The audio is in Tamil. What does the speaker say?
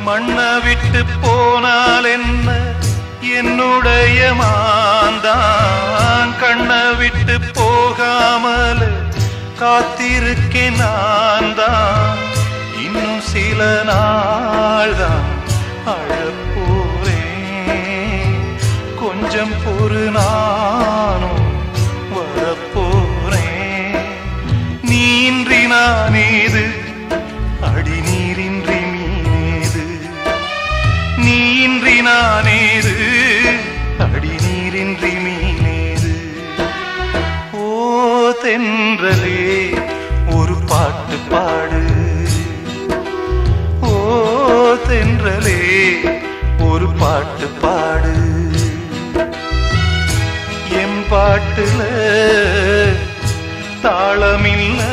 மண்ணை விட்டு போனால் என்ன என்னுடைய மாந்தான் கண்ணை விட்டு போகாமல் காத்திருக்கேன் நான் தான் இன்னும் சில நாள் தான் அழப்போறேன் கொஞ்சம் பொறு நானும் வரப்போறேன் நீன்றி நானேது அடி நீரின்றி மீனேது நீன்றி நானேது அடி நீரின்றி மீனேது ஓ தென்றலே ஒரு பாட்டு பாடு ஓ தென்றலே ஒரு பாட்டு பாடு எம் பாட்டுல தாளமில்லை